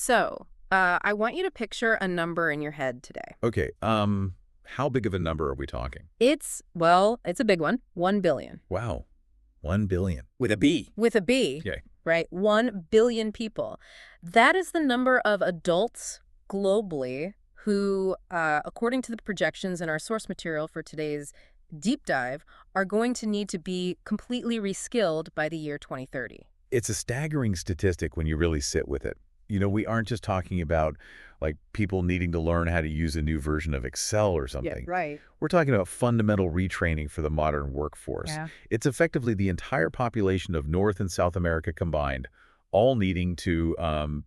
So, I want you to picture a number in your head today. Okay, how big of a number are we talking? It's a big one, 1 billion. Wow, 1 billion. With a B. With a B, Okay. right? 1 billion people. That is the number of adults globally who, according to the projections in our source material for today's deep dive, are going to need to be completely reskilled by the year 2030. It's a staggering statistic when you really sit with it. We aren't just talking about, like, people needing to learn how to use a new version of Excel or Yeah, something. right. We're talking about fundamental retraining for the modern workforce. Yeah. It's effectively the entire population of North and South America combined, all needing to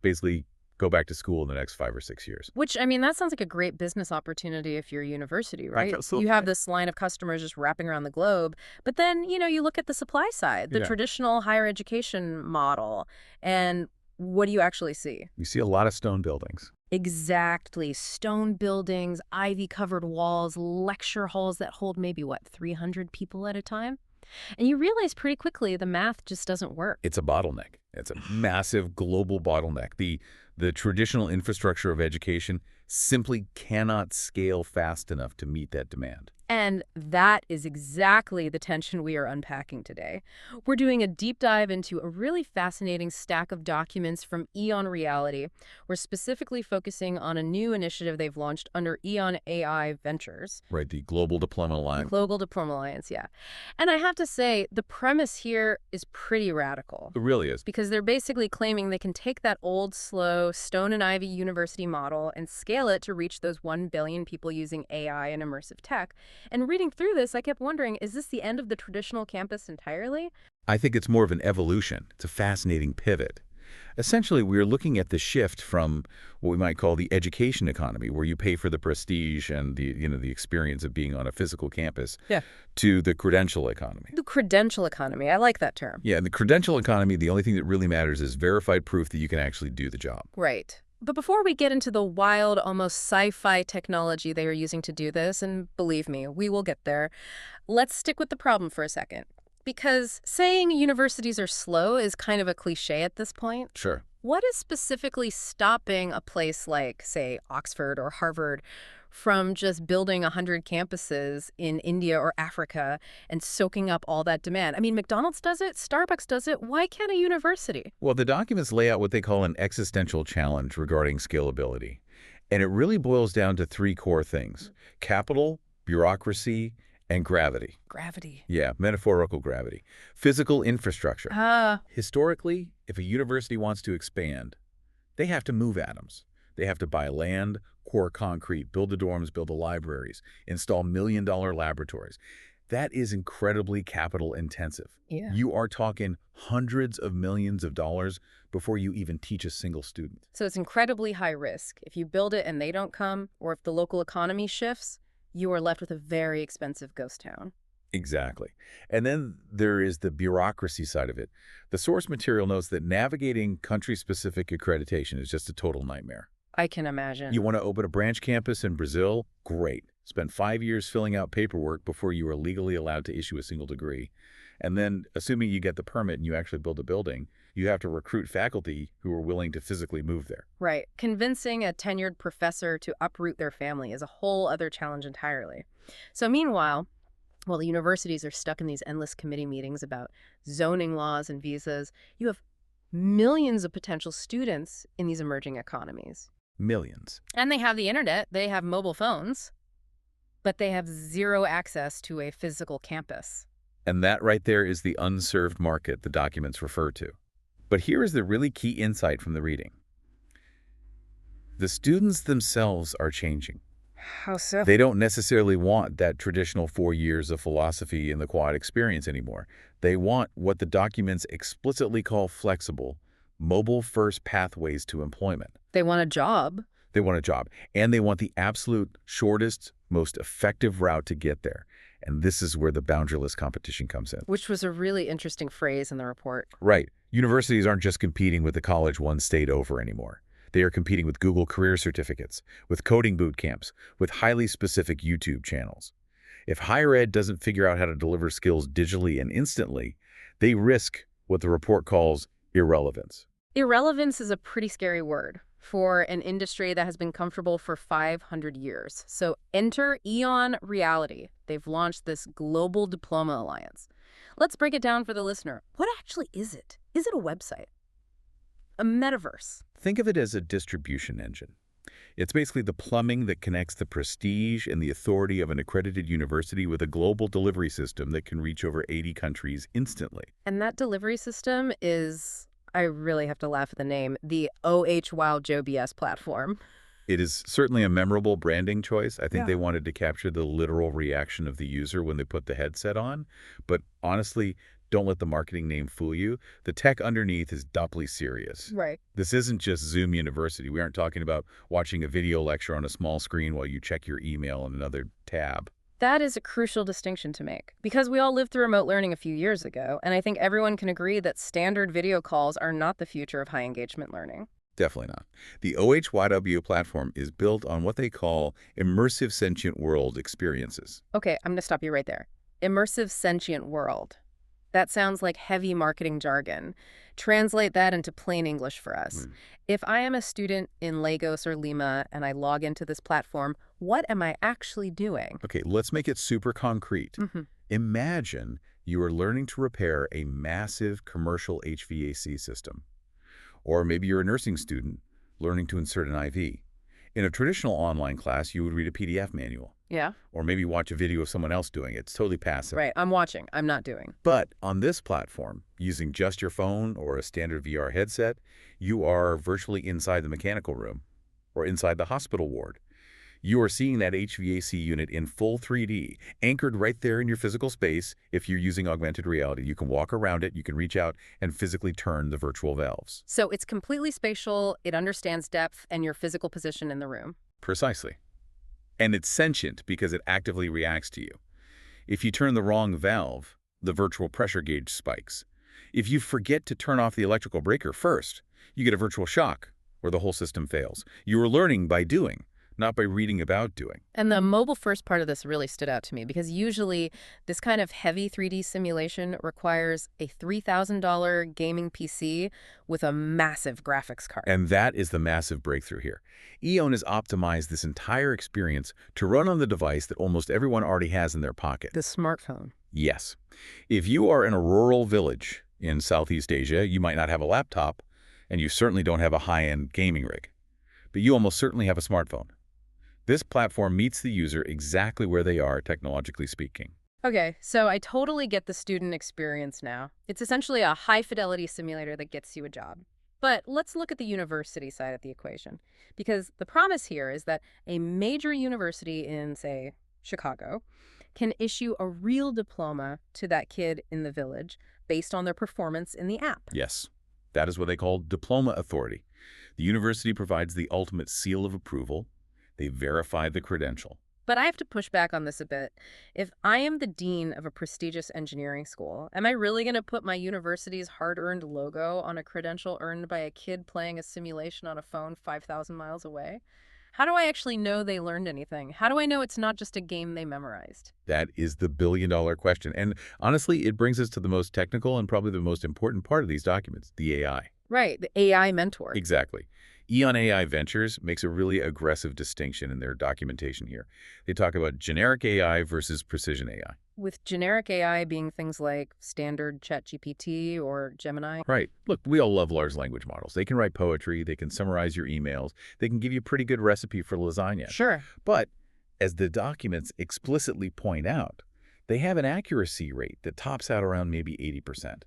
basically go back to school in the next 5 or 6 years. Which, I mean, that sounds like a great business opportunity if you're a university, right? Absolutely. You have this line of customers just wrapping around the globe. But then, you look at the supply side, the Yeah. traditional higher education model, and what do you actually see? You see a lot of stone buildings. Exactly. Stone buildings, ivy-covered walls, lecture halls that hold maybe, 300 people at a time? And you realize pretty quickly the math just doesn't work. It's a bottleneck. It's a massive global bottleneck. The traditional infrastructure of education simply cannot scale fast enough to meet that demand. And that is exactly the tension we are unpacking today. We're doing a deep dive into a really fascinating stack of documents from EON Reality. We're specifically focusing on a new initiative they've launched under EON AI Ventures. Right, the Global Diploma Alliance. Global Diploma Alliance, yeah. And I have to say, the premise here is pretty radical. It really is. Because they're basically claiming they can take that old, slow, stone and ivy university model and scale it to reach those 1 billion people using AI and immersive tech. And reading through this, I kept wondering, is this the end of the traditional campus entirely? I think it's more of an evolution. It's a fascinating pivot. Essentially, we're looking at the shift from what we might call the education economy, where you pay for the prestige and the experience of being on a physical campus, Yeah. to the credential economy. The credential economy. I like that term. Yeah, in the credential economy, the only thing that really matters is verified proof that you can actually do the job. Right. But before we get into the wild, almost sci-fi technology they are using to do this, and believe me, we will get there, let's stick with the problem for a second. Because saying universities are slow is kind of a cliche at this point. Sure. What is specifically stopping a place like, say, Oxford or Harvard from just building 100 campuses in India or Africa and soaking up all that demand? I mean, McDonald's does it, Starbucks does it. Why can't a university? Well, the documents lay out what they call an existential challenge regarding scalability. And it really boils down to 3 core things: capital, bureaucracy, and gravity. Gravity. Yeah, metaphorical gravity. Physical infrastructure. Historically, if a university wants to expand, they have to move atoms. They have to buy land, pour concrete, build the dorms, build the libraries, install million-dollar laboratories. That is incredibly capital intensive. Yeah. You are talking hundreds of millions of dollars before you even teach a single student. So it's incredibly high risk. If you build it and they don't come, or if the local economy shifts, you are left with a very expensive ghost town. Exactly. And then there is the bureaucracy side of it. The source material notes that navigating country-specific accreditation is just a total nightmare. I can imagine. You want to open a branch campus in Brazil? Great. Spend 5 years filling out paperwork before you are legally allowed to issue a single degree. And then, assuming you get the permit and you actually build a building, you have to recruit faculty who are willing to physically move there. Right. Convincing a tenured professor to uproot their family is a whole other challenge entirely. So meanwhile, while the universities are stuck in these endless committee meetings about zoning laws and visas, you have millions of potential students in these emerging economies. Millions. And they have the internet, they have mobile phones, but they have zero access to a physical campus. And that right there is the unserved market the documents refer to. But here is the really key insight from the reading. The students themselves are changing. How so? They don't necessarily want that traditional 4 years of philosophy in the quad experience anymore. They want what the documents explicitly call flexible, mobile-first pathways to employment. They want a job. They want a job, and they want the absolute shortest, most effective route to get there. And this is where the boundaryless competition comes in. Which was a really interesting phrase in the report. Right. Universities aren't just competing with the college one state over anymore. They are competing with Google career certificates, with coding boot camps, with highly specific YouTube channels. If higher ed doesn't figure out how to deliver skills digitally and instantly, they risk what the report calls irrelevance. Irrelevance is a pretty scary word. for an industry that has been comfortable for 500 years. So enter EON Reality. They've launched this Global Diploma Alliance. Let's break it down for the listener. What actually is it? Is it a website? A metaverse? Think of it as a distribution engine. It's basically the plumbing that connects the prestige and the authority of an accredited university with a global delivery system that can reach over 80 countries instantly. And that delivery system is, I really have to laugh at the name, the OH Joe BS platform. It is certainly a memorable branding choice. I think Yeah. they wanted to capture the literal reaction of the user when they put the headset on. But honestly, don't let the marketing name fool you. The tech underneath is doubly serious. Right. This isn't just Zoom University. We aren't talking about watching a video lecture on a small screen while you check your email on another tab. That is a crucial distinction to make because we all lived through remote learning a few years ago, and I think everyone can agree that standard video calls are not the future of high engagement learning. Definitely not. The OHYW platform is built on what they call immersive sentient world experiences. Okay, I'm going to stop you right there. Immersive sentient world. That sounds like heavy marketing jargon. Translate that into plain English for us. If I am a student in Lagos or Lima and I log into this platform, what am I actually doing? Okay, let's make it super concrete. Hmm. Imagine you are learning to repair a massive commercial HVAC system. Or maybe you're a nursing student learning to insert an IV. In a traditional online class, you would read a PDF manual. Yeah. Or maybe watch a video of someone else doing it. It's totally passive. Right, I'm watching. I'm not doing. But on this platform, using just your phone or a standard VR headset, you are virtually inside the mechanical room or inside the hospital ward. You are seeing that HVAC unit in full 3D, anchored right there in your physical space. If you're using augmented reality, you can walk around it, you can reach out and physically turn the virtual valves. So it's completely spatial, it understands depth and your physical position in the room. Precisely. And it's sentient because it actively reacts to you. If you turn the wrong valve, the virtual pressure gauge spikes. If you forget to turn off the electrical breaker first, you get a virtual shock, or the whole system fails. You are learning by doing, not by reading about doing. And the mobile first part of this really stood out to me because usually this kind of heavy 3D simulation requires a $3,000 gaming PC with a massive graphics card. And that is the massive breakthrough here. EON has optimized this entire experience to run on the device that almost everyone already has in their pocket. The smartphone. Yes. If you are in a rural village in Southeast Asia, you might not have a laptop, and you certainly don't have a high-end gaming rig. But you almost certainly have a smartphone. This platform meets the user exactly where they are, technologically speaking. Okay, so I totally get the student experience now. It's essentially a high-fidelity simulator that gets you a job. But let's look at the university side of the equation, because the promise here is that a major university in, say, Chicago, can issue a real diploma to that kid in the village based on their performance in the app. Yes, that is what they call diploma authority. The university provides the ultimate seal of approval. They verify the credential. But I have to push back on this a bit. If I am the dean of a prestigious engineering school, am I really going to put my university's hard-earned logo on a credential earned by a kid playing a simulation on a phone 5,000 miles away? How do I actually know they learned anything? How do I know it's not just a game they memorized? That is the billion-dollar question. And honestly, it brings us to the most technical and probably the most important part of these documents, the AI. Right, the AI mentor. Exactly. EON AI Ventures makes a really aggressive distinction in their documentation here. They talk about generic AI versus precision AI. With generic AI being things like standard ChatGPT or Gemini. Right. Look, we all love large language models. They can write poetry, they can summarize your emails, they can give you a pretty good recipe for lasagna. Sure. But as the documents explicitly point out, they have an accuracy rate that tops out around maybe 80%.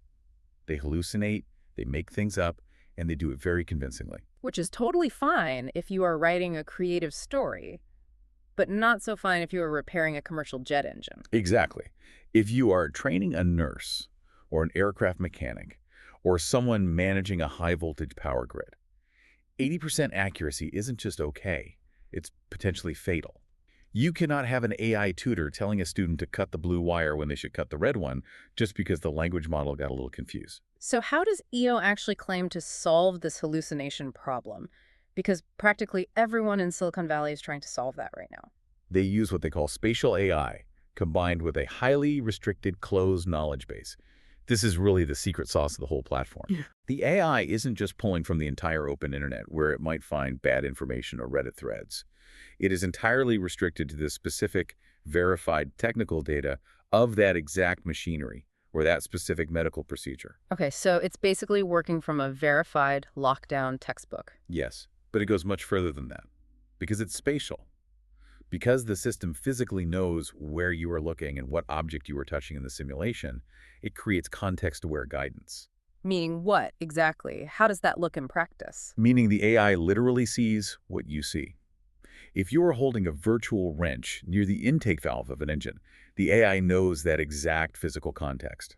They hallucinate, they make things up, and they do it very convincingly. Which is totally fine if you are writing a creative story, but not so fine if you are repairing a commercial jet engine. Exactly. If you are training a nurse or an aircraft mechanic or someone managing a high-voltage power grid, 80% accuracy isn't just okay, it's potentially fatal. You cannot have an AI tutor telling a student to cut the blue wire when they should cut the red one just because the language model got a little confused. So how does EO actually claim to solve this hallucination problem? Because practically everyone in Silicon Valley is trying to solve that right now. They use what they call spatial AI, combined with a highly restricted closed knowledge base. This is really the secret sauce of the whole platform. Yeah. The AI isn't just pulling from the entire open internet where it might find bad information or Reddit threads. It is entirely restricted to the specific, verified technical data of that exact machinery or that specific medical procedure. Okay, so it's basically working from a verified, lockdown textbook. Yes, but it goes much further than that because it's spatial. Because the system physically knows where you are looking and what object you are touching in the simulation, it creates context-aware guidance. Meaning what, exactly? How does that look in practice? Meaning the AI literally sees what you see. If you are holding a virtual wrench near the intake valve of an engine, the AI knows that exact physical context.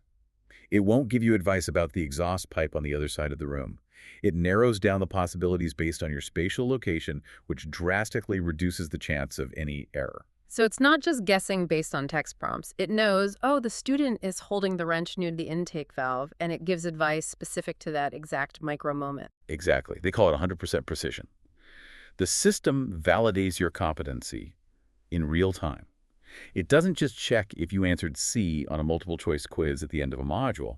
It won't give you advice about the exhaust pipe on the other side of the room. It narrows down the possibilities based on your spatial location, which drastically reduces the chance of any error. So it's not just guessing based on text prompts. It knows, oh, the student is holding the wrench near the intake valve, and it gives advice specific to that exact micro moment. Exactly. They call it 100% precision. The system validates your competency in real time. It doesn't just check if you answered C on a multiple-choice quiz at the end of a module.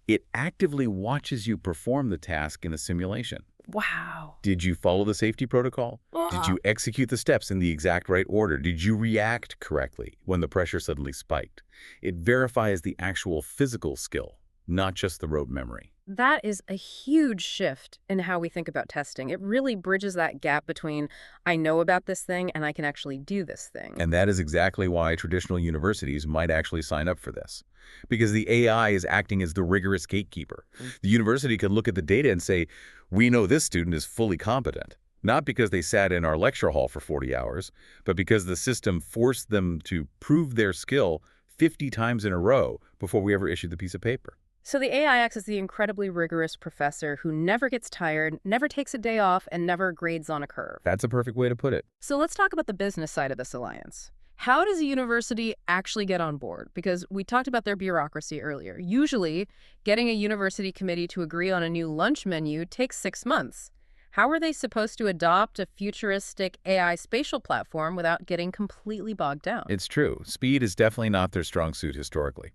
It actively watches you perform the task in the simulation. Wow. Did you follow the safety protocol? Did you execute the steps in the exact right order? Did you react correctly when the pressure suddenly spiked? It verifies the actual physical skill, not just the rote memory. That is a huge shift in how we think about testing. It really bridges that gap between I know about this thing and I can actually do this thing. And that is exactly why traditional universities might actually sign up for this. Because the AI is acting as the rigorous gatekeeper. The university can look at the data and say, we know this student is fully competent. Not because they sat in our lecture hall for 40 hours, but because the system forced them to prove their skill 50 times in a row before we ever issued the piece of paper. So the AI acts as the incredibly rigorous professor who never gets tired, never takes a day off, and never grades on a curve. That's a perfect way to put it. So let's talk about the business side of this alliance. How does a university actually get on board? Because we talked about their bureaucracy earlier. Usually, getting a university committee to agree on a new lunch menu takes 6 months. How are they supposed to adopt a futuristic AI spatial platform without getting completely bogged down? It's true. Speed is definitely not their strong suit historically.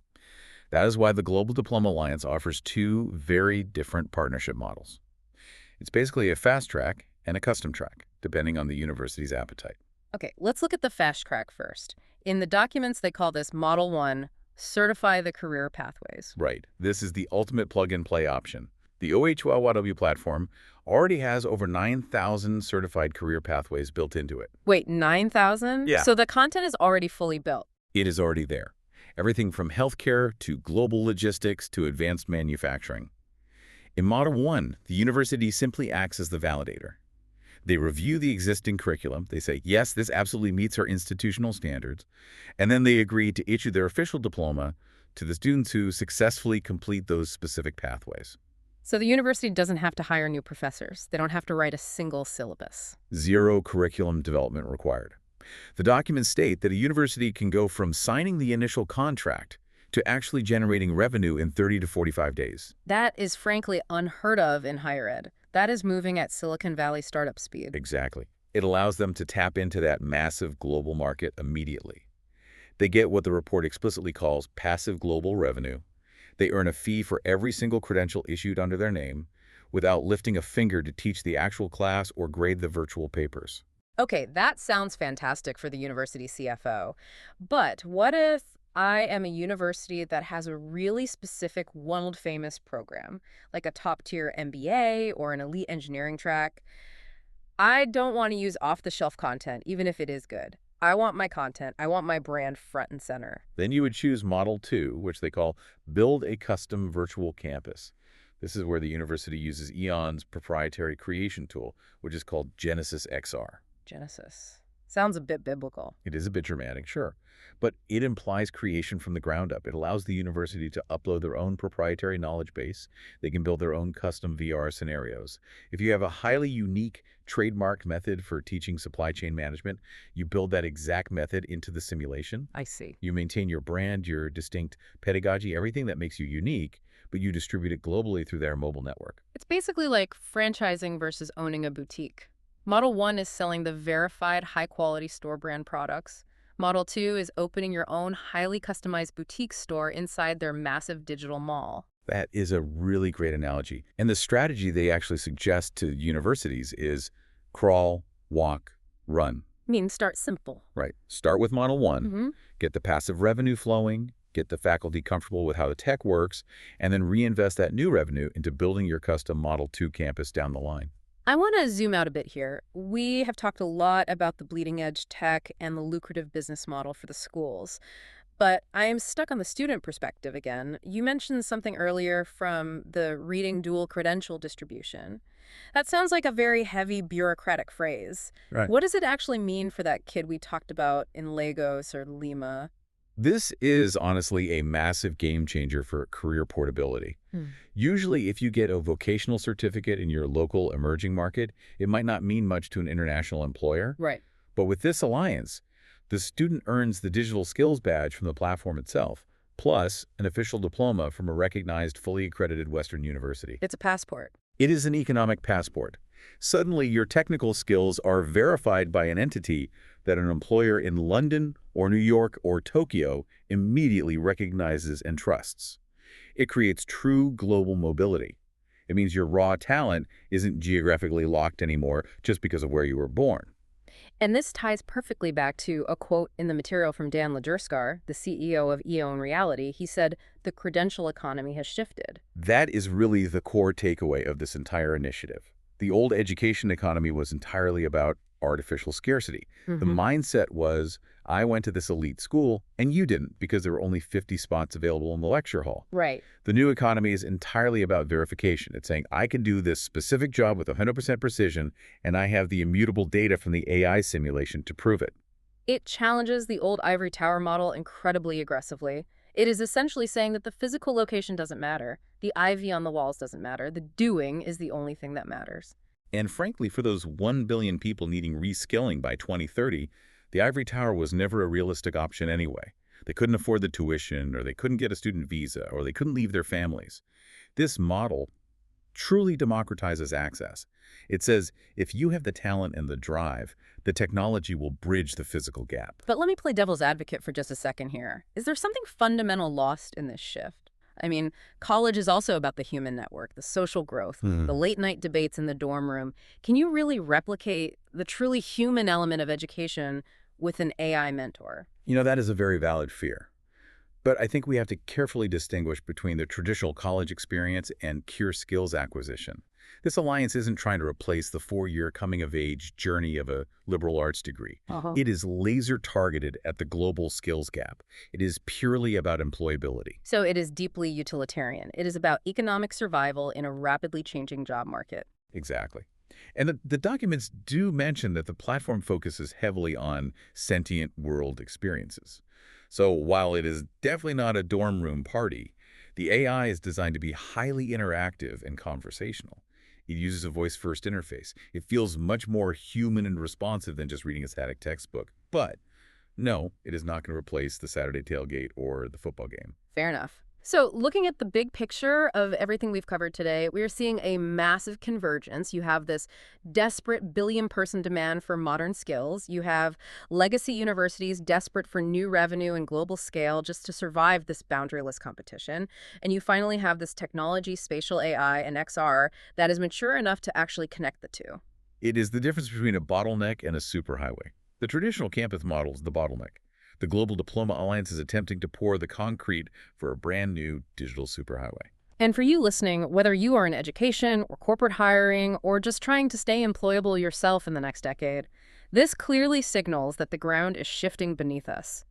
That is why the Global Diploma Alliance offers two very different partnership models. It's basically a fast track and a custom track, depending on the university's appetite. Okay, let's look at the fast track first. In the documents, they call this Model 1, certify the career pathways. Right. This is the ultimate plug-and-play option. The OHYW platform already has over 9,000 certified career pathways built into it. Wait, 9,000? Yeah. So the content is already fully built. It is already there. Everything from healthcare to global logistics to advanced manufacturing. In Model 1, the university simply acts as the validator. They review the existing curriculum. They say, yes, this absolutely meets our institutional standards. And then they agree to issue their official diploma to the students who successfully complete those specific pathways. So the university doesn't have to hire new professors. They don't have to write a single syllabus. Zero curriculum development required. The documents state that a university can go from signing the initial contract to actually generating revenue in 30 to 45 days. That is frankly unheard of in higher ed. That is moving at Silicon Valley startup speed. Exactly. It allows them to tap into that massive global market immediately. They get what the report explicitly calls passive global revenue. They earn a fee for every single credential issued under their name without lifting a finger to teach the actual class or grade the virtual papers. Okay, that sounds fantastic for the university CFO. But what if I am a university that has a really specific world-famous program, like a top-tier MBA or an elite engineering track? I don't want to use off-the-shelf content, even if it is good. I want my content. I want my brand front and center. Then you would choose Model 2, which they call Build a Custom Virtual Campus. This is where the university uses EON's proprietary creation tool, which is called Genesis XR. Genesis. Sounds a bit biblical. It is a bit dramatic, sure, but it implies creation from the ground up. It allows the university to upload their own proprietary knowledge base. They can build their own custom VR scenarios. If you have a highly unique trademarked method for teaching supply chain management, you build that exact method into the simulation. I see. You maintain your brand, your distinct pedagogy, everything that makes you unique, but you distribute it globally through their mobile network. It's basically like franchising versus owning a boutique. Model 1 is selling the verified high-quality store brand products, Model 2 is opening your own highly customized boutique store inside their massive digital mall. That is a really great analogy. And the strategy they actually suggest to universities is crawl, walk, run. Means start simple. Right. Start with Model 1, Mm-hmm. get the passive revenue flowing, get the faculty comfortable with how the tech works, and then reinvest that new revenue into building your custom Model 2 campus down the line. I want to zoom out a bit here. We have talked a lot about the bleeding edge tech and the lucrative business model for the schools. But I am stuck on the student perspective again. You mentioned something earlier from the reading dual credential distribution. That sounds like a very heavy bureaucratic phrase. Right. What does it actually mean for that kid we talked about in Lagos or Lima? This is honestly a massive game changer for career portability. Hmm. Usually, if you get a vocational certificate in your local emerging market, it might not mean much to an international employer. Right. But with this alliance, the student earns the digital skills badge from the platform itself, plus an official diploma from a recognized, fully accredited Western university. It's a passport. It is an economic passport. Suddenly, your technical skills are verified by an entity that an employer in London or New York or Tokyo immediately recognizes and trusts. It creates true global mobility. It means your raw talent isn't geographically locked anymore just because of where you were born. And this ties perfectly back to a quote in the material from Dan Lajerskar, the CEO of EON Reality. He said, "The credential economy has shifted." That is really the core takeaway of this entire initiative. The old education economy was entirely about artificial scarcity. The Mm-hmm. mindset was, I went to this elite school and you didn't because there were only 50 spots available in the lecture hall. Right. The new economy is entirely about verification. It's saying, I can do this specific job with 100% precision, and I have the immutable data from the AI simulation to prove it. It challenges the old ivory tower model incredibly aggressively. It is essentially saying that the physical location doesn't matter. The ivy on the walls doesn't matter. The doing is the only thing that matters. And frankly, for those 1 billion people needing reskilling by 2030, the ivory tower was never a realistic option anyway. They couldn't afford the tuition, or they couldn't get a student visa, or they couldn't leave their families. This model truly democratizes access. It says, if you have the talent and the drive, the technology will bridge the physical gap. But let me play devil's advocate for just a second here. Is there something fundamental lost in this shift? I mean, college is also about the human network, the social growth, the late-night debates in the dorm room. Can you really replicate the truly human element of education with an AI mentor? You know, that is a very valid fear. But I think we have to carefully distinguish between the traditional college experience and pure skills acquisition. This alliance isn't trying to replace the 4-year coming-of-age journey of a liberal arts degree. It is laser-targeted at the global skills gap. It is purely about employability. So it is deeply utilitarian. It is about economic survival in a rapidly changing job market. Exactly. And the documents do mention that the platform focuses heavily on sentient world experiences. So while it is definitely not a dorm room party, the AI is designed to be highly interactive and conversational. It uses a voice-first interface. It feels much more human and responsive than just reading a static textbook. But no, it is not going to replace the Saturday tailgate or the football game. Fair enough. So looking at the big picture of everything we've covered today, we are seeing a massive convergence. You have this desperate billion-person demand for modern skills. You have legacy universities desperate for new revenue and global scale just to survive this boundaryless competition. And you finally have this technology, spatial AI, and XR that is mature enough to actually connect the two. It is the difference between a bottleneck and a superhighway. The traditional campus model is the bottleneck. The Global Diploma Alliance is attempting to pour the concrete for a brand new digital superhighway. And for you listening, whether you are in education or corporate hiring or just trying to stay employable yourself in the next decade, this clearly signals that the ground is shifting beneath us.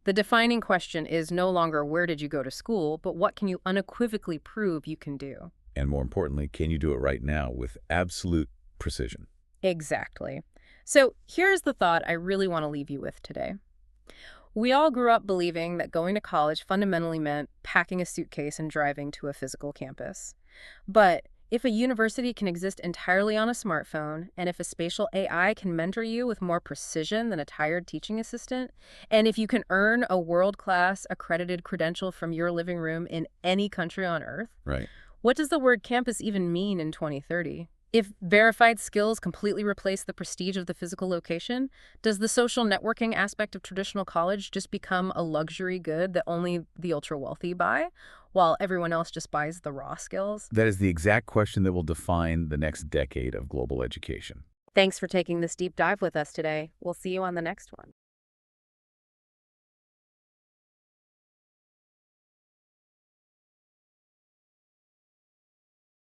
The defining question is no longer where did you go to school, but what can you unequivocally prove you can do? And more importantly, can you do it right now with absolute precision? Exactly. So here's the thought I really want to leave you with today. We all grew up believing that going to college fundamentally meant packing a suitcase and driving to a physical campus. But if a university can exist entirely on a smartphone, and if a spatial AI can mentor you with more precision than a tired teaching assistant, and if you can earn a world-class accredited credential from your living room in any country on Earth, Right. what does the word campus even mean in 2030? If verified skills completely replace the prestige of the physical location, does the social networking aspect of traditional college just become a luxury good that only the ultra-wealthy buy, while everyone else just buys the raw skills? That is the exact question that will define the next decade of global education. Thanks for taking this deep dive with us today. We'll see you on the next one.